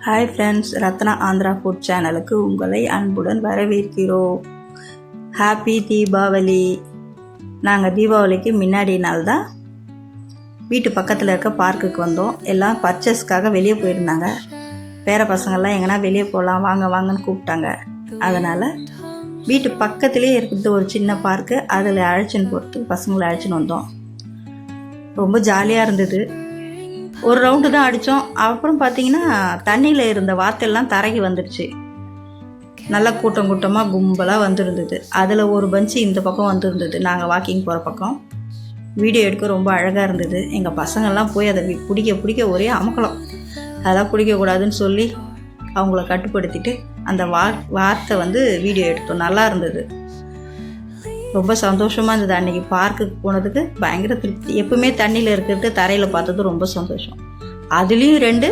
Hi friends, Ratna Andhra food சேனலுக்கு உங்களை அன்புடன் வரவேற்கிறோம். ஹாப்பி தீபாவளி. நாங்கள் தீபாவளிக்கு முன்னாடி நாள் தான் வீட்டு பக்கத்தில் இருக்க பார்க்குக்கு வந்தோம். எல்லாம் பர்ச்சேஸ்க்காக வெளியே போயிருந்தாங்க. பேர பசங்கள்லாம் எங்கன்னா வெளியே போகலாம் வாங்க வாங்கன்னு கூப்பிட்டாங்க. அதனால் வீட்டு பக்கத்துலேயே இருக்கிறது ஒரு சின்ன பார்க்கு, அதில் அழைச்சின்னு போட்டு பசங்களை அழைச்சின்னு வந்தோம். ரொம்ப ஜாலியாக இருந்தது. ஒரு ரவுண்டு தான் அடித்தோம். அப்புறம் பார்த்திங்கன்னா தண்ணியில் இருந்த வாத்தெல்லாம் தரைக்கு வந்துடுச்சு. நல்லா கூட்டம் கூட்டமாக கும்பலாக வந்துருந்தது. அதில் ஒரு பஞ்சு இந்த பக்கம் வந்துருந்தது. நாங்கள் வாக்கிங் போகிற பக்கம் வீடியோ எடுக்க ரொம்ப அழகாக இருந்தது. எங்கள் பசங்கள்லாம் போய் அதை பிடிக்க ஒரே அமக்கலம். அதெல்லாம் பிடிக்கக்கூடாதுன்னு சொல்லி அவங்கள கட்டுப்படுத்திட்டு அந்த வார்த்தை வீடியோ எடுத்தோம். நல்லா இருந்தது, ரொம்ப சந்தோஷமாக இருந்தது. அன்றைக்கி பார்க்குக்கு போனதுக்கு பயங்கர திருப்தி. எப்பவுமே தண்ணியில் இருக்கிறது தரையில் பார்த்தது ரொம்ப சந்தோஷம். அதுலேயும் 2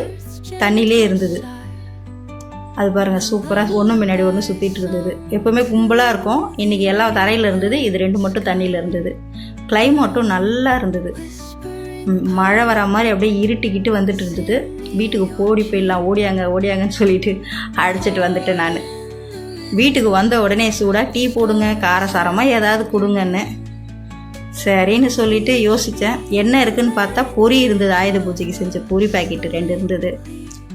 தண்ணியிலே இருந்தது. அது பாருங்கள், சூப்பராக ஒன்று முன்னாடி ஒன்று சுற்றிட்டு இருந்தது. எப்போவுமே கும்பலாக இருக்கும். இன்றைக்கி எல்லாம் தரையில் இருந்தது, இது 2 மட்டும் தண்ணியில் இருந்தது. கிளைமேட்டும் நல்லா இருந்தது. மழை வர மாதிரி அப்படியே இருட்டிக்கிட்டு வந்துட்டு இருந்தது. வீட்டுக்கு ஓடி போயிடலாம், ஓடியாங்கன்னு சொல்லிட்டு அழைச்சிட்டு வந்துட்டேன். நான் வீட்டுக்கு வந்த உடனே சூடாக டீ போடுங்க, காரசாரமாக ஏதாவது கொடுங்கன்னு சரின்னு சொல்லிவிட்டு யோசித்தேன். என்ன இருக்குதுன்னு பார்த்தா பொரி இருந்தது. ஆயுத பூஜைக்கு செஞ்ச பொரி பாக்கெட்டு 2 இருந்தது.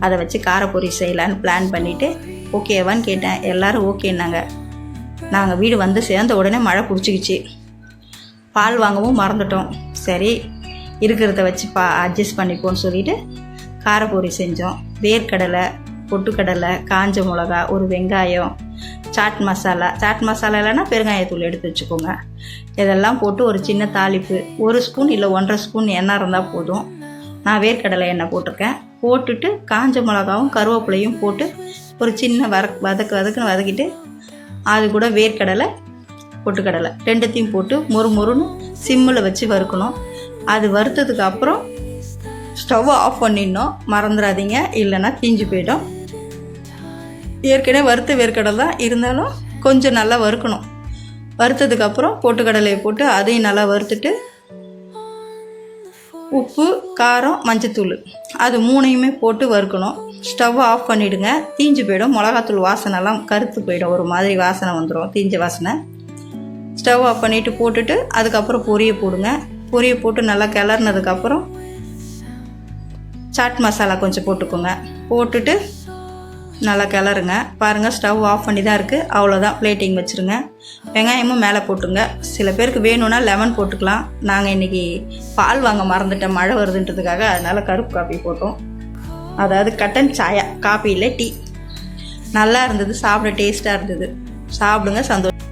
அதை வச்சு காரப்பொரி செய்யலான்னு பிளான் பண்ணிவிட்டு ஓகேவான்னு கேட்டேன். எல்லோரும் ஓகேன்னாங்க. நாங்கள் வீடு வந்து சேர்ந்த உடனே மழை பிடிச்சிக்கிச்சு. பால் வாங்கவும் மறந்துட்டோம். சரி இருக்கிறத வச்சு அட்ஜஸ்ட் பண்ணிப்போன்னு சொல்லிவிட்டு காரப்பொரி செஞ்சோம். வேர்க்கடலை, பொட்டுக்கடலை, காஞ்ச மிளகா, ஒரு வெங்காயம், சாட் மசாலா இல்லைன்னா பெருங்காயத்தூள் எடுத்து வச்சுக்கோங்க. இதெல்லாம் போட்டு ஒரு சின்ன தாளிப்பு, 1 ஸ்பூன் இல்லை 1.5 ஸ்பூன் எண்ணெய் இருந்தால் போதும். நான் வேர்க்கடலை எண்ணெய் போட்டிருக்கேன். போட்டுட்டு காஞ்ச மிளகாவும் கருவேப்பிலையும் போட்டு ஒரு சின்ன வதக்குன்னு வதக்கிட்டு அது கூட வேர்க்கடலை, பொட்டுக்கடலை 2த்தையும் போட்டு மொறுன்னு சிம்மில் வச்சு வறுக்கணும். அது வறுத்ததுக்கு அப்புறம் ஸ்டவ் ஆஃப் பண்ணிடணும். மறந்துடாதீங்க, இல்லைன்னா தீஞ்சு போயிடும். ஏற்கனவே வறுத்த வேர்க்கடலை தான் இருந்தாலும் கொஞ்சம் நல்லா வறுக்கணும். வறுத்ததுக்கப்புறம் பொட்டுக்கடலையை போட்டு அதையும் நல்லா வறுத்துட்டு உப்பு, காரம், மஞ்சத்தூள் அது 3யுமே போட்டு வறுக்கணும். ஸ்டவ் ஆஃப் பண்ணிவிடுங்க, தீஞ்சு போயிடும். மிளகாத்தூள் வாசனைலாம் கருத்து போயிடும், ஒரு மாதிரி வாசனை வந்துடும், தீஞ்ச வாசனை. ஸ்டவ் ஆஃப் பண்ணிவிட்டு போட்டுட்டு அதுக்கப்புறம் பொரியை போடுங்க. பொரியை போட்டு நல்லா கிளறினதுக்கப்புறம் சாட் மசாலா கொஞ்சம் போட்டுக்கோங்க. போட்டுட்டு நல்லா கிளறுங்க. பாருங்கள், ஸ்டவ் ஆஃப் பண்ணி தான் இருக்குது. அவ்வளோதான், பிளேட்டிங் வச்சுருங்க. வெங்காயமும் மேலே போட்டுங்க. சில பேருக்கு வேணும்னா லெமன் போட்டுக்கலாம். நாங்கள் இன்றைக்கி பால் வாங்க மறந்துட்டேன், மழை வருதுன்றதுக்காக. அதனால் கருப்பு காப்பி போட்டோம். அதாவது கட்டன் சாயா, காப்பி இல்லை டீ. நல்லா இருந்தது, சாப்பிட டேஸ்ட்டாக இருந்தது. சாப்பிடுங்க, சந்தோஷம்.